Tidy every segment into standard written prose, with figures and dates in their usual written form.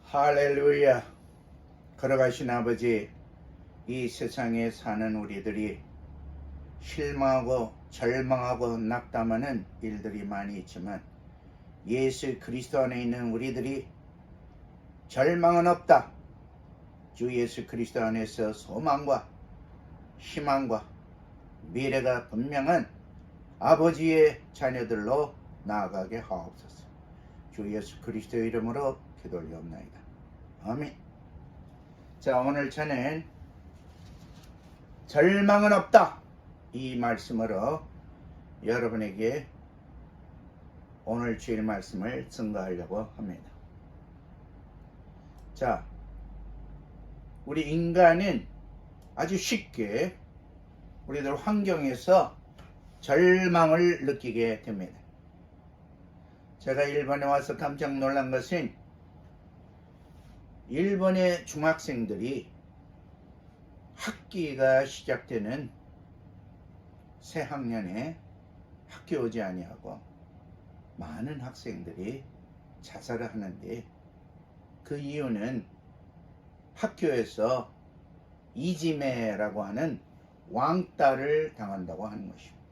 할렐루야. 걸어가신 아버지, 이 세상에 사는 우리들이 실망하고 절망하고 낙담하는 일들이 많이 있지만 예수 그리스도 안에 있는 우리들이 절망은 없다. 주 예수 그리스도 안에서 소망과 희망과 미래가 분명한 아버지의 자녀들로 나아가게 하옵소서. 주 예수 그리스도 이름으로 기도 올리옵나이다. 아멘. 자, 오늘 저는 절망은 없다, 이 말씀으로 여러분에게 오늘 주일 말씀을 증거하려고 합니다. 자, 우리 인간은 아주 쉽게 우리들 환경에서 절망을 느끼게 됩니다. 제가 일본에 와서 깜짝 놀란 것은 일본의 중학생들이 학기가 시작되는 새 학년에 학교 오지 아니하고 많은 학생들이 자살을 하는데, 그 이유는 학교에서 이지메라고 하는 왕따를 당한다고 하는 것입니다.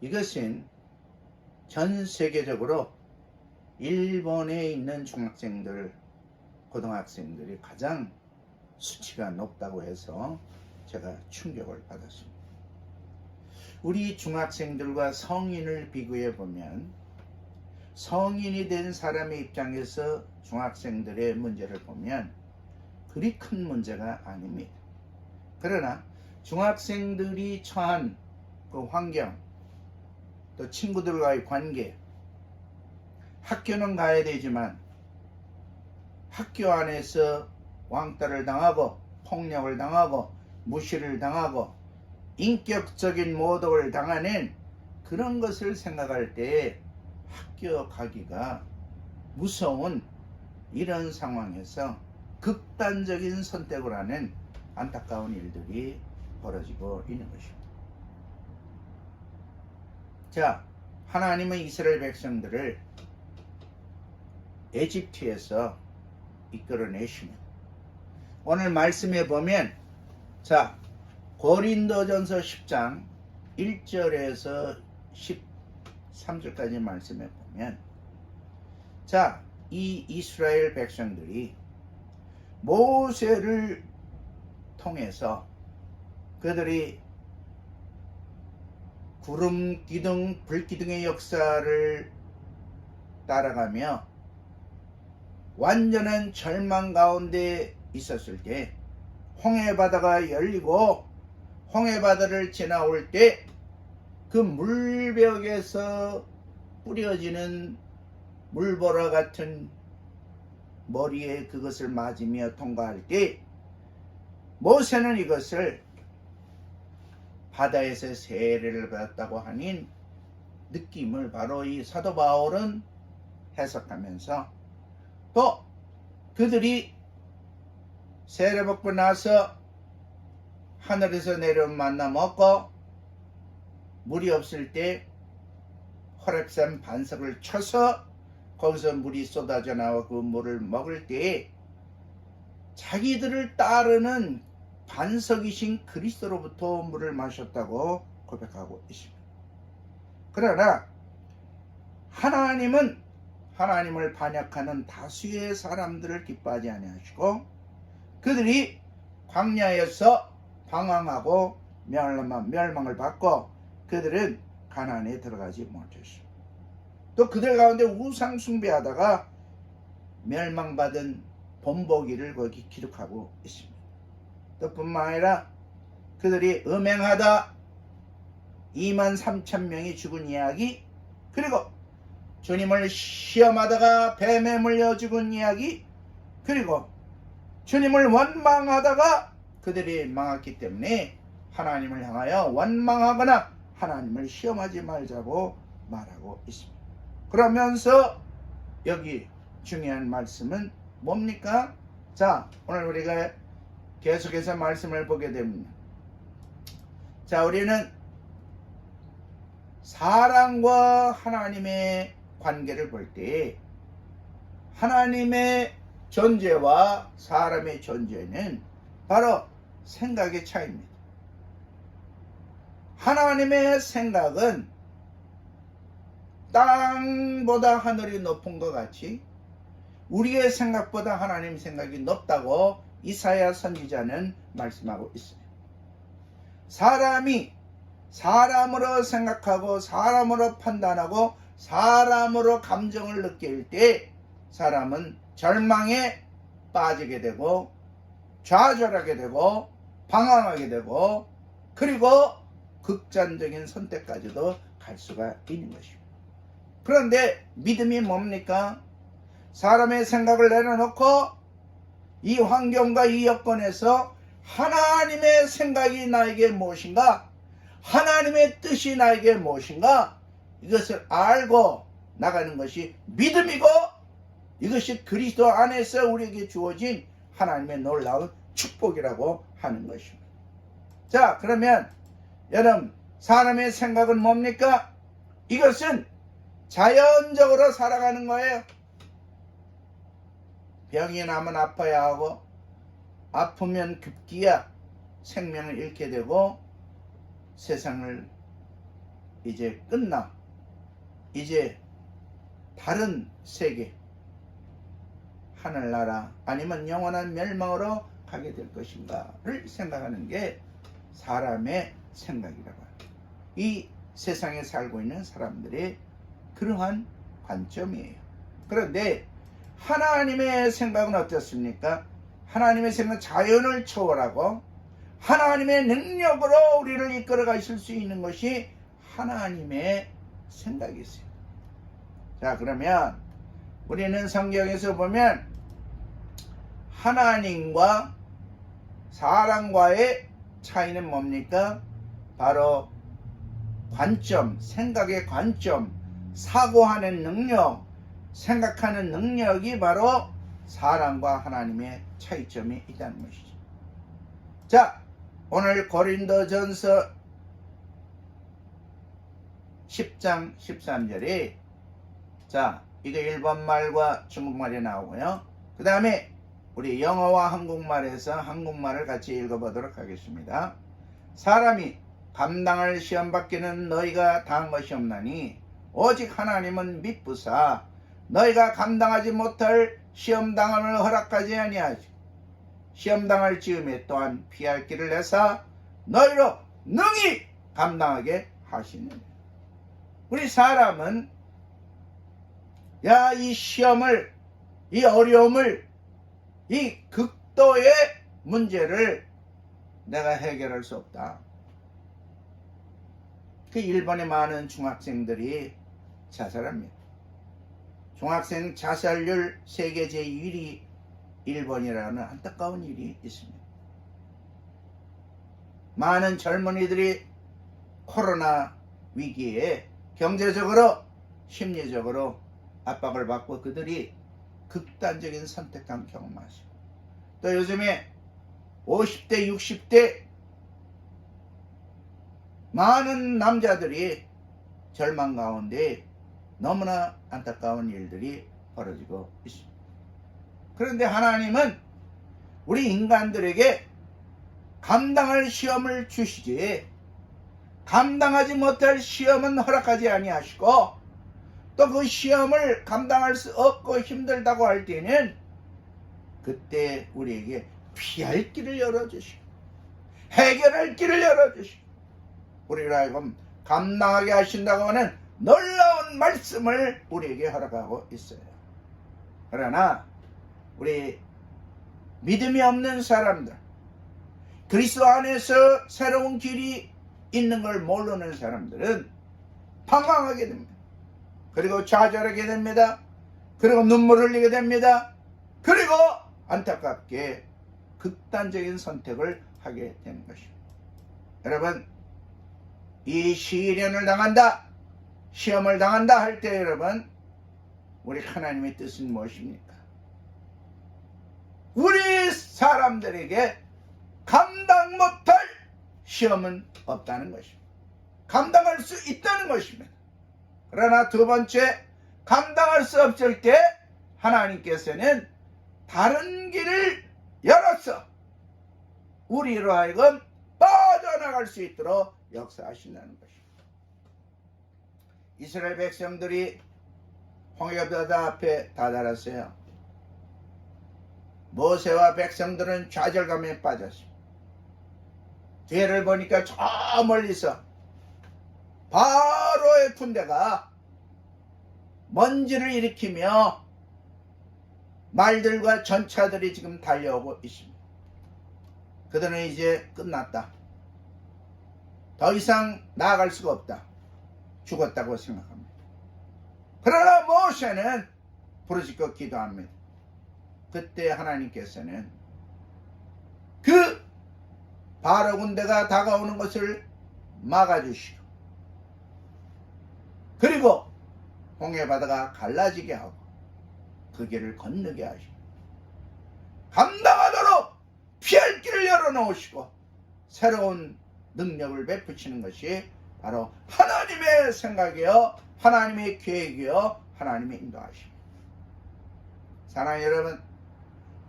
이것은 전 세계적으로 일본에 있는 중학생들, 고등학생들이 가장 수치가 높다고 해서 제가 충격을 받았습니다. 우리 중학생들과 성인을 비교해 보면 성인이 된 사람의 입장에서 중학생들의 문제를 보면 그리 큰 문제가 아닙니다. 그러나 중학생들이 처한 그 환경, 또 친구들과의 관계, 학교는 가야 되지만 학교 안에서 왕따를 당하고 폭력을 당하고 무시를 당하고 인격적인 모독을 당하는 그런 것을 생각할 때 학교 가기가 무서운 이런 상황에서 극단적인 선택을 하는 안타까운 일들이 벌어지고 있는 것입니다. 자, 하나님은 이스라엘 백성들을 에집트에서 이끌어내십니다. 오늘 말씀에 보면, 자, 고린도전서 10장 1절에서 13절까지 말씀에 보면, 자, 이 이스라엘 백성들이 모세를 통해서 그들이 구름 기둥, 불 기둥의 역사를 따라가며 완전한 절망 가운데 있었을 때 홍해 바다가 열리고 홍해 바다를 지나올 때 그 물벽에서 뿌려지는 물보라 같은 머리에 그것을 맞으며 통과할 때 모세는 이것을 바다에서 세례를 받았다고 하는 느낌을 바로 이 사도 바울은 해석하면서, 또 그들이 세례 받고 나서 하늘에서 내려온 만나 먹고 물이 없을 때 호렙산 반석을 쳐서 거기서 물이 쏟아져 나와 그 물을 먹을 때 자기들을 따르는 반석이신 그리스도로부터 물을 마셨다고 고백하고 있습니다. 그러나 하나님은 하나님을 반역하는 다수의 사람들을 기뻐하지 아니하시고 그들이 광야에서 방황하고 멸망을 받고 그들은 가나안에 들어가지 못했습니다. 또 그들 가운데 우상 숭배하다가 멸망받은 본보기를 거기 기록하고 있습니다. 또 뿐만 아니라 그들이 음행하다 23,000명이 죽은 이야기, 그리고 주님을 시험하다가 뱀에 물려 죽은 이야기, 그리고 주님을 원망하다가 그들이 망했기 때문에 하나님을 향하여 원망하거나 하나님을 시험하지 말자고 말하고 있습니다. 그러면서 여기 중요한 말씀은 뭡니까? 자, 오늘 우리가 계속해서 말씀을 보게 됩니다. 자, 우리는 사랑과 하나님의 관계를 볼 때 하나님의 존재와 사람의 존재는 바로 생각의 차이입니다. 하나님의 생각은 땅보다 하늘이 높은 것 같이 우리의 생각보다 하나님 생각이 높다고 이사야 선지자는 말씀하고 있어요. 사람이 사람으로 생각하고 사람으로 판단하고 사람으로 감정을 느낄 때 사람은 절망에 빠지게 되고 좌절하게 되고 방황하게 되고 그리고 극단적인 선택까지도 갈 수가 있는 것입니다. 그런데 믿음이 뭡니까? 사람의 생각을 내려놓고 이 환경과 이 여건에서 하나님의 생각이 나에게 무엇인가? 하나님의 뜻이 나에게 무엇인가? 이것을 알고 나가는 것이 믿음이고 이것이 그리스도 안에서 우리에게 주어진 하나님의 놀라운 축복이라고 하는 것입니다. 자, 그러면 여러분, 사람의 생각은 뭡니까? 이것은 자연적으로 살아가는 거예요. 병이 나면 아파야 하고 아프면 급기야 생명을 잃게 되고 세상을 이제 끝나 이제 다른 세계 하늘나라 아니면 영원한 멸망으로 가게 될 것인가를 생각하는 게 사람의 생각이라고 합니다. 이 세상에 살고 있는 사람들의 그러한 관점이에요. 그런데 하나님의 생각은 어떻습니까? 하나님의 생각은 자연을 초월하고 하나님의 능력으로 우리를 이끌어 가실 수 있는 것이 하나님의 생각이 있어요. 자, 그러면 우리는 성경에서 보면 하나님과 사람과의 차이는 뭡니까? 바로 관점, 생각의 관점, 사고하는 능력, 생각하는 능력이 바로 사람과 하나님의 차이점이 있다는 것이죠. 자, 오늘 고린도전서 10장 13절에 자, 이거 일본말과 중국말이 나오고요. 그 다음에 우리 영어와 한국말에서 한국말을 같이 읽어보도록 하겠습니다. 사람이 감당할 시험 받기는 너희가 당한 것이 없나니 오직 하나님은 미쁘사 너희가 감당하지 못할 시험당함을 허락하지 아니하시고 시험당할 즈음에 또한 피할 길을 내사 너희로 능히 감당하게 하시느니라. 우리 사람은 이 시험을, 이 어려움을, 이 극도의 문제를 내가 해결할 수 없다. 그 일본의 많은 중학생들이 자살합니다. 중학생 자살률 세계 제1위 일본이라는 안타까운 일이 있습니다. 많은 젊은이들이 코로나 위기에 경제적으로 심리적으로 압박을 받고 그들이 극단적인 선택한 경험하시고 또 요즘에 50대 60대 많은 남자들이 절망 가운데 너무나 안타까운 일들이 벌어지고 있습니다. 그런데 하나님은 우리 인간들에게 감당할 시험을 주시지 감당하지 못할 시험은 허락하지 아니하시고 또 그 시험을 감당할 수 없고 힘들다고 할 때는 그때 우리에게 피할 길을 열어주시고 해결할 길을 열어주시고 우리를 하여금 감당하게 하신다고 하는 놀라운 말씀을 우리에게 허락하고 있어요. 그러나 우리 믿음이 없는 사람들, 그리스도 안에서 새로운 길이 있는 걸 모르는 사람들은 방황하게 됩니다. 그리고 좌절하게 됩니다. 그리고 눈물을 흘리게 됩니다. 그리고 안타깝게 극단적인 선택을 하게 되는 것입니다. 여러분, 이 시련을 당한다, 시험을 당한다 할 때 여러분, 우리 하나님의 뜻은 무엇입니까? 우리 사람들에게 감당 못할 시험은 없다는 것입니다. 감당할 수 있다는 것입니다. 그러나 두 번째, 감당할 수 없을 때 하나님께서는 다른 길을 열어서 우리로 하여금 빠져나갈 수 있도록 역사하신다는 것입니다. 이스라엘 백성들이 홍해바다 앞에 다다랐어요. 모세와 백성들은 좌절감에 빠졌습니다. 뒤를 보니까 저 멀리서 바로의 군대가 먼지를 일으키며 말들과 전차들이 지금 달려오고 있습니다. 그들은 이제 끝났다. 더 이상 나아갈 수가 없다. 죽었다고 생각합니다. 그러나 모세는 부르짖고 기도합니다. 그때 하나님께서는 그 바로 군대가 다가오는 것을 막아주시고, 그리고 홍해바다가 갈라지게 하고 그 길을 건너게 하시고 감당하도록 피할 길을 열어놓으시고 새로운 능력을 베푸시는 것이 바로 하나님의 생각이요, 하나님의 계획이요, 하나님의 인도하심입니다. 사랑하는 여러분,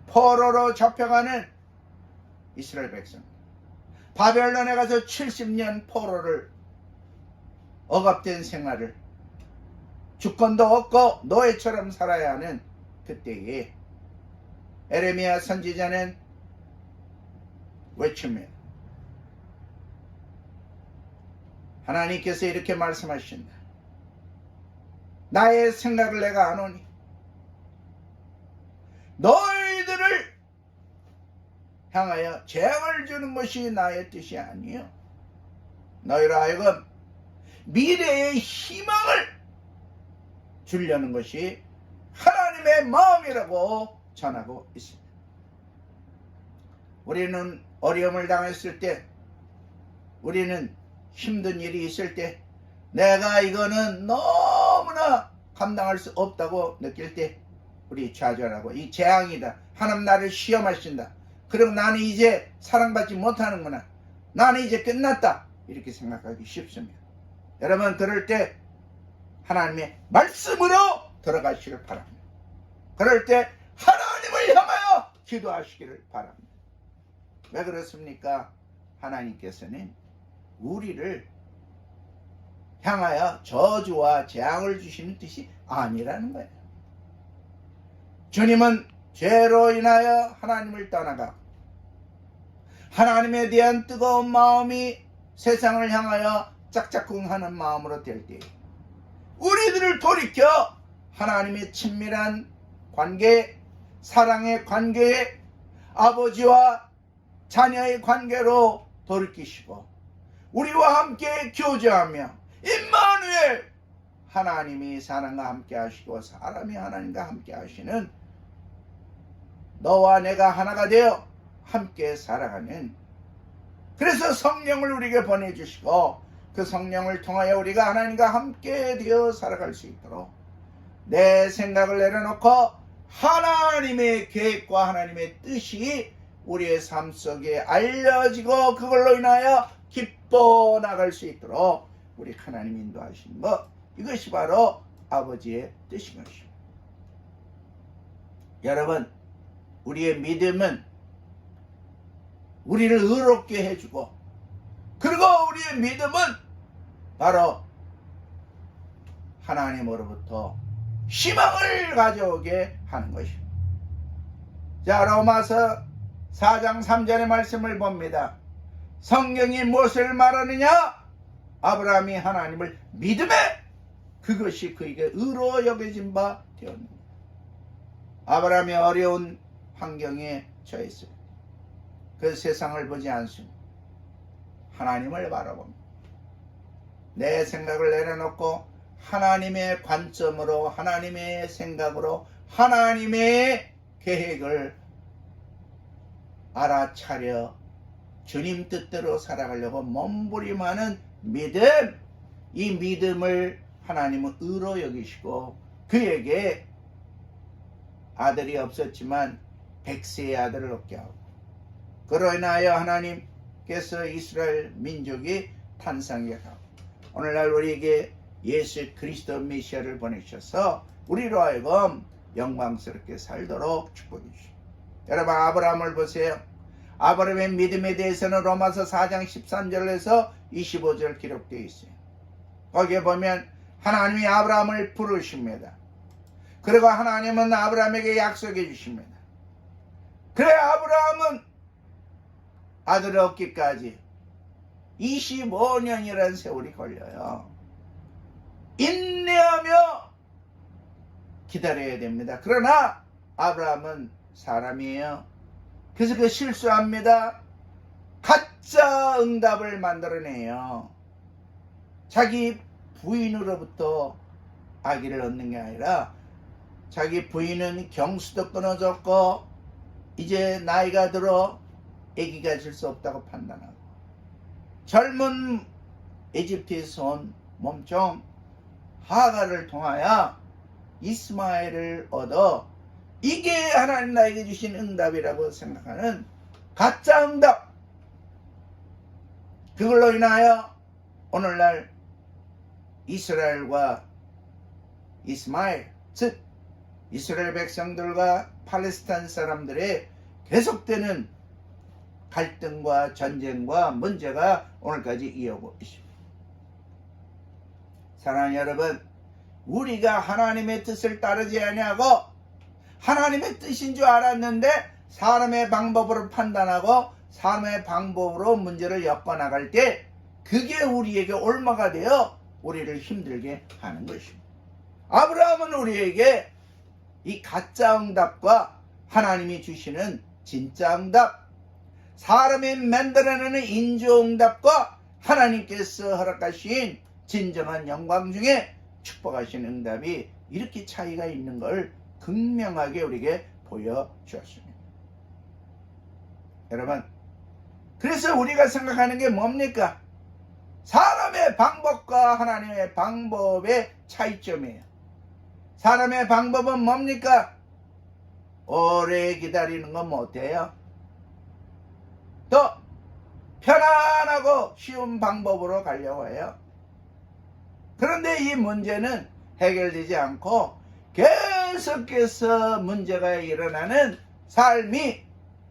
포로로 잡혀가는 이스라엘 백성, 바벨론에 가서 70년 포로를 억압된 생활을, 주권도 없고 노예처럼 살아야 하는 그때에 에레미야 선지자는 외칩니다. 하나님께서 이렇게 말씀하신다. 나의 생각을 내가 아노니 너희들을 향하여 재앙을 주는 것이 나의 뜻이 아니요, 너희로 하여금 미래의 희망을 주려는 것이 하나님의 마음이라고 전하고 있습니다. 우리는 어려움을 당했을 때, 우리는 힘든 일이 있을 때, 내가 이거는 너무나 감당할 수 없다고 느낄 때 우리 좌절하고, 이 재앙이다, 하나님 나를 시험하신다, 그럼 나는 이제 사랑받지 못하는구나, 나는 이제 끝났다, 이렇게 생각하기 쉽습니다. 여러분, 그럴 때 하나님의 말씀으로 들어가시길 바랍니다. 그럴 때 하나님을 향하여 기도하시기를 바랍니다. 왜 그렇습니까? 하나님께서는 우리를 향하여 저주와 재앙을 주시는 뜻이 아니라는 거예요. 주님은 죄로 인하여 하나님을 떠나가 하나님에 대한 뜨거운 마음이 세상을 향하여 짝짝꿍하는 마음으로 될 때, 우리들을 돌이켜 하나님의 친밀한 관계, 사랑의 관계, 아버지와 자녀의 관계로 돌이키시고 우리와 함께 교제하며 임마누엘, 하나님이 사람과 함께 하시고 사람이 하나님과 함께 하시는, 너와 내가 하나가 되어 함께 살아가는, 그래서 성령을 우리에게 보내주시고 그 성령을 통하여 우리가 하나님과 함께 되어 살아갈 수 있도록 내 생각을 내려놓고 하나님의 계획과 하나님의 뜻이 우리의 삶 속에 알려지고 그걸로 인하여 기뻐 나갈 수 있도록 우리 하나님 인도하시는 것, 이것이 바로 아버지의 뜻인 것입니다. 여러분, 우리의 믿음은 우리를 의롭게 해주고, 그리고 우리의 믿음은 바로 하나님으로부터 희망을 가져오게 하는 것입니다. 자, 로마서 4장 3절의 말씀을 봅니다. 성경이 무엇을 말하느냐? 아브라함이 하나님을 믿음에 그것이 그에게 의로 여겨진 바 되었느니라. 아브라함이 어려운 환경에 처했어요. 그 세상을 보지 않습니다. 하나님을 바라봅니다. 내 생각을 내려놓고 하나님의 관점으로, 하나님의 생각으로, 하나님의 계획을 알아차려 주님 뜻대로 살아가려고 몸부림하는 믿음, 이 믿음을 하나님은 의로 여기시고 그에게 아들이 없었지만 100세의 아들을 얻게 하고, 그로 인하여 하나님께서 이스라엘 민족이 탄생하게 하고, 오늘날 우리에게 예수 그리스도 메시아를 보내셔서 우리로 하여금 영광스럽게 살도록 축복해 주십시오. 여러분, 아브라함을 보세요. 아브라함의 믿음에 대해서는 로마서 4장 13절에서 25절 기록되어 있어요. 거기에 보면 하나님이 아브라함을 부르십니다. 그리고 하나님은 아브라함에게 약속해 주십니다. 그래, 아브라함은 아들을 얻기까지 25년이라는 세월이 걸려요. 인내하며 기다려야 됩니다. 그러나 아브라함은 사람이에요. 그래서 그 실수합니다. 가짜 응답을 만들어내요. 자기 부인으로부터 아기를 얻는 게 아니라 자기 부인은 경수도 끊어졌고 이제 나이가 들어 아기가 질 수 없다고 판단하고 젊은 에집트에서 온 몸종 하가를 통하여 이스마엘을 얻어 이게 하나님 나에게 주신 응답이라고 생각하는 가짜 응답, 그걸로 인하여 오늘날 이스라엘과 이스마엘, 즉 이스라엘 백성들과 팔레스타인 사람들의 계속되는 갈등과 전쟁과 문제가 오늘까지 이어오고 있습니다. 사랑하는 여러분, 우리가 하나님의 뜻을 따르지 아니하고 하나님의 뜻인 줄 알았는데 사람의 방법으로 판단하고 사람의 방법으로 문제를 엮어나갈 때 그게 우리에게 올마가 되어 우리를 힘들게 하는 것입니다. 아브라함은 우리에게 이 가짜 응답과 하나님이 주시는 진짜 응답, 사람이 만들어내는 인조응답과 하나님께서 허락하신 진정한 영광 중에 축복하신 응답이 이렇게 차이가 있는 걸 극명하게 우리에게 보여주었습니다. 여러분, 그래서 우리가 생각하는 게 뭡니까? 사람의 방법과 하나님의 방법의 차이점이에요. 사람의 방법은 뭡니까? 오래 기다리는 건 못해요. 또 편안하고 쉬운 방법으로 가려고 해요. 그런데 이 문제는 해결되지 않고 계속해서 문제가 일어나는 삶이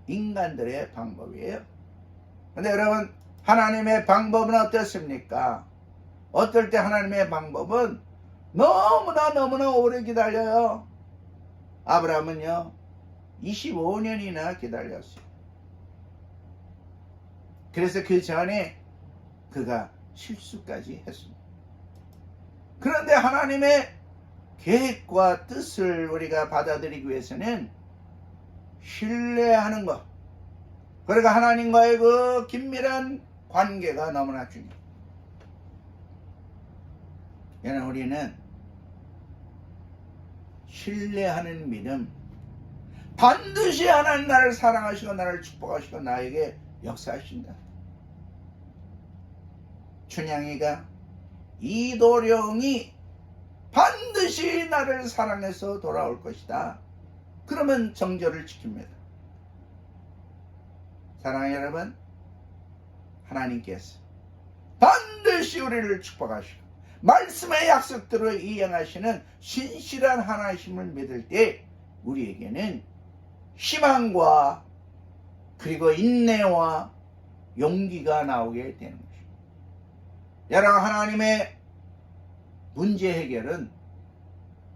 인간들의 방법이에요. 그런데 여러분, 하나님의 방법은 어떻습니까? 어떨 때 하나님의 방법은 너무나 오래 기다려요. 아브라함은요 25년이나 기다렸어요. 그래서 그 전에 그가 실수까지 했습니다. 그런데 하나님의 계획과 뜻을 우리가 받아들이기 위해서는 신뢰하는 것, 그러니까 하나님과의 그 긴밀한 관계가 너무나 중요해요. 여러분, 우리는 신뢰하는 믿음, 반드시 하나님 나를 사랑하시고 나를 축복하시고 나에게 역사하신다. 춘향이가 이도령이 반드시 나를 사랑해서 돌아올 것이다. 그러면 정절을 지킵니다. 사랑하는 여러분, 하나님께서 반드시 우리를 축복하시고 말씀의 약속대로 이행하시는 신실한 하나님을 믿을 때 우리에게는 희망과 그리고 인내와 용기가 나오게 되는 것입니다. 여러분, 하나님의 문제 해결은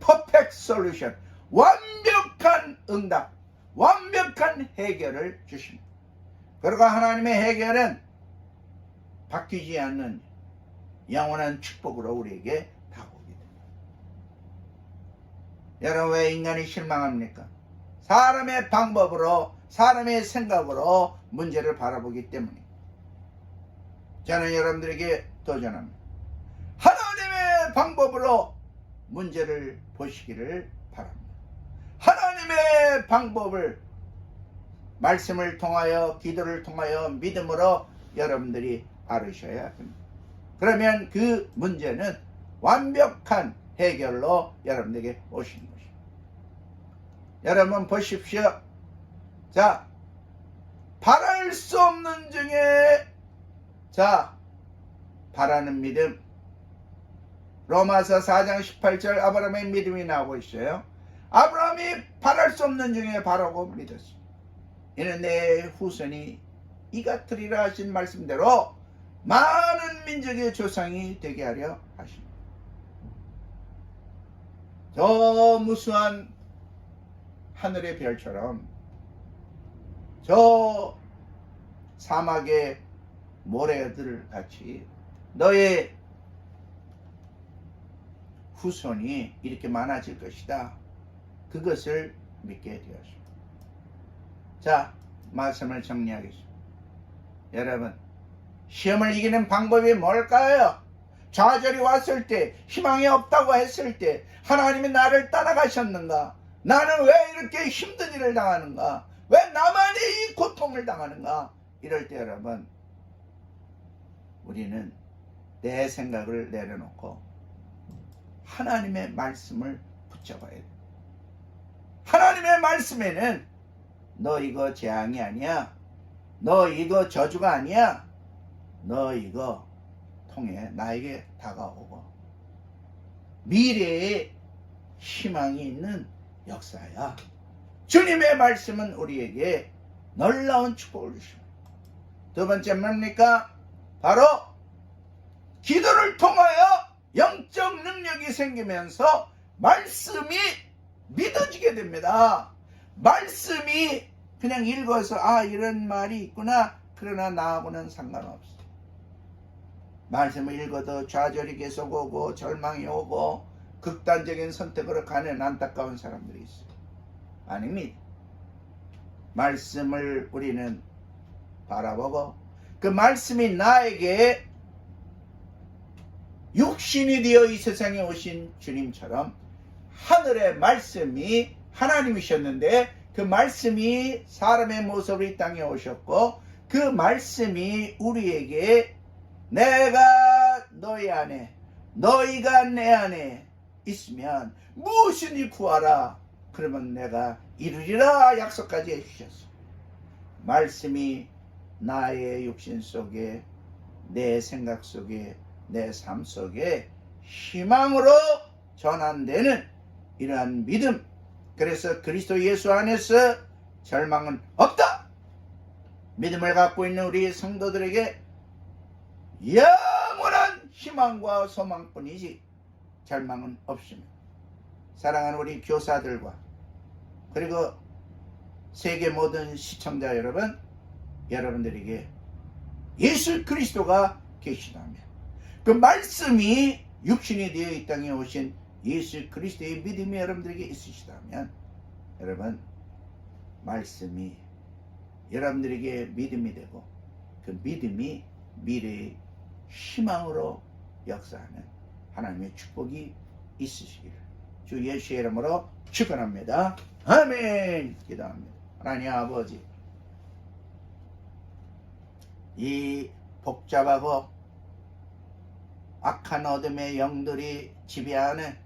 퍼펙트 솔루션, 완벽한 응답, 완벽한 해결을 주십니다. 그리고 하나님의 해결은 바뀌지 않는 영원한 축복으로 우리에게 다가오게 됩니다. 여러분, 왜 인간이 실망합니까? 사람의 방법으로, 사람의 생각으로 문제를 바라보기 때문에. 저는 여러분들에게 도전합니다. 하나님의 방법으로 문제를 보시기를 바랍니다. 하나님의 방법을 말씀을 통하여, 기도를 통하여 믿음으로 여러분들이 알으셔야 합니다. 그러면 그 문제는 완벽한 해결로 여러분에게 오시는 것입니다. 여러분 보십시오. 자, 바랄 수 없는 중에 바라는 믿음. 로마서 4장 18절 아브라함의 믿음이 나오고 있어요. 아브라함이 바랄 수 없는 중에 바라고 믿었습니다. 이는 내 후손이 이 같으리라 하신 말씀대로 많은 민족의 조상이 되게 하려 하십니다. 저 무수한 하늘의 별처럼 저 사막의 모래들 같이 너의 후손이 이렇게 많아질 것이다. 그것을 믿게 되었습니다. 자, 말씀을 정리하겠습니다. 여러분, 시험을 이기는 방법이 뭘까요? 좌절이 왔을 때, 희망이 없다고 했을 때 하나님이 나를 떠나가셨는가? 나는 왜 이렇게 힘든 일을 당하는가? 왜 나만이 이 고통을 당하는가? 이럴 때 여러분, 우리는 내 생각을 내려놓고 하나님의 말씀을 붙잡아야 돼. 하나님의 말씀에는 너 이거 재앙이 아니야. 너 이거 저주가 아니야. 너 이거 통해 나에게 다가오고 미래에 희망이 있는 역사야. 주님의 말씀은 우리에게 놀라운 축복을 주십니다. 두 번째 뭡니까? 바로 기도를 통하여 영적 능력이 생기면서 말씀이 믿어지게 됩니다. 말씀이 그냥 읽어서 이런 말이 있구나. 그러나 나하고는 상관없어. 말씀을 읽어도 좌절이 계속 오고 절망이 오고 극단적인 선택으로 가는 안타까운 사람들이 있어요. 아닙니다. 말씀을 우리는 바라보고 그 말씀이 나에게 육신이 되어 이 세상에 오신 주님처럼 하늘의 말씀이 하나님이셨는데 그 말씀이 사람의 모습으로 이 땅에 오셨고 그 말씀이 우리에게 내가 너희 안에 너희가 내 안에 있으면 무엇이니 구하라 그러면 내가 이루리라 약속까지 해주셨어. 말씀이 나의 육신 속에 내 생각 속에 내 삶 속에 희망으로 전환되는 이러한 믿음. 그래서 그리스도 예수 안에서 절망은 없다. 믿음을 갖고 있는 우리 성도들에게 영원한 희망과 소망뿐이지 절망은 없습니다. 사랑하는 우리 교사들과 그리고 세계 모든 시청자 여러분, 여러분들에게 예수 그리스도가 계시다면 그 말씀이 육신이 되어 이 땅에 오신 예수 그리스도의 믿음이 여러분들에게 있으시다면 여러분 말씀이 여러분들에게 믿음이 되고 그 믿음이 미래의 희망으로 역사하는 하나님의 축복이 있으시기를 주 예수의 이름으로 축원합니다. 아멘. 기도합니다. 하나님 아버지, 이 복잡하고 악한 어둠의 영들이 지배하는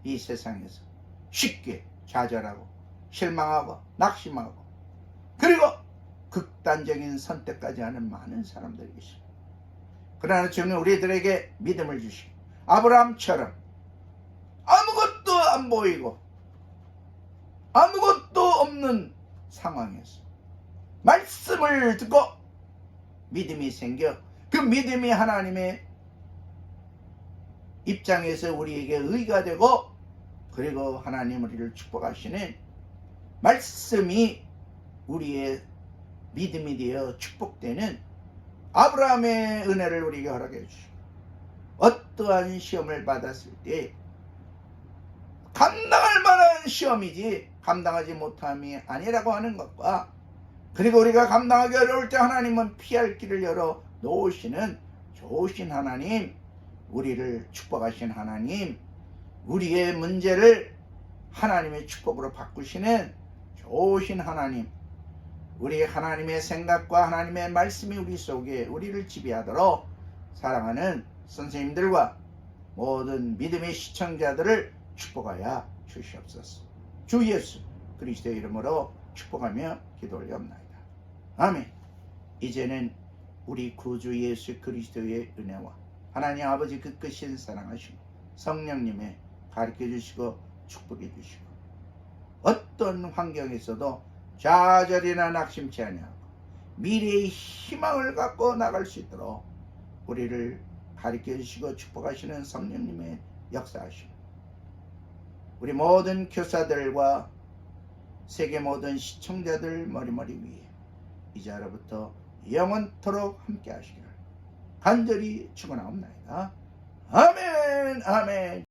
이 세상에서 쉽게 좌절하고 실망하고 낙심하고 그리고 극단적인 선택까지 하는 많은 사람들이 있습니다. 그러나 주님 우리들에게 믿음을 주시고 아브라함처럼 아무것도 안 보이고 아무것도 없는 상황에서 말씀을 듣고 믿음이 생겨 그 믿음이 하나님의 입장에서 우리에게 의가 되고 그리고 하나님 우리를 축복하시는 말씀이 우리의 믿음이 되어 축복되는 아브라함의 은혜를 우리에게 허락해 주시고 어떠한 시험을 받았을 때 감당할 만한 시험이지 감당하지 못함이 아니라고 하는 것과 그리고 우리가 감당하기 어려울 때 하나님은 피할 길을 열어 놓으시는 좋으신 하나님, 우리를 축복하신 하나님, 우리의 문제를 하나님의 축복으로 바꾸시는 좋으신 하나님, 우리 하나님의 생각과 하나님의 말씀이 우리 속에 우리를 지배하도록 사랑하는 선생님들과 모든 믿음의 시청자들을 축복하여 주시옵소서. 주 예수 그리스도의 이름으로 축복하며 기도 올려옵나이다. 아멘. 이제는 우리 구주 예수 그리스도의 은혜와 하나님 아버지 그 크신 사랑하시고 성령님의 가르쳐 주시고 축복해 주시고 어떤 환경에서도 좌절이나 낙심치 아니하고 미래의 희망을 갖고 나갈 수 있도록 우리를 가르쳐 주시고 축복하시는 성령님의 역사하심, 우리 모든 교사들과 세계 모든 시청자들 머리머리 위에 이제로부터 영원토록 함께 하시기를 간절히 축원하옵나이다. 아멘. 아멘.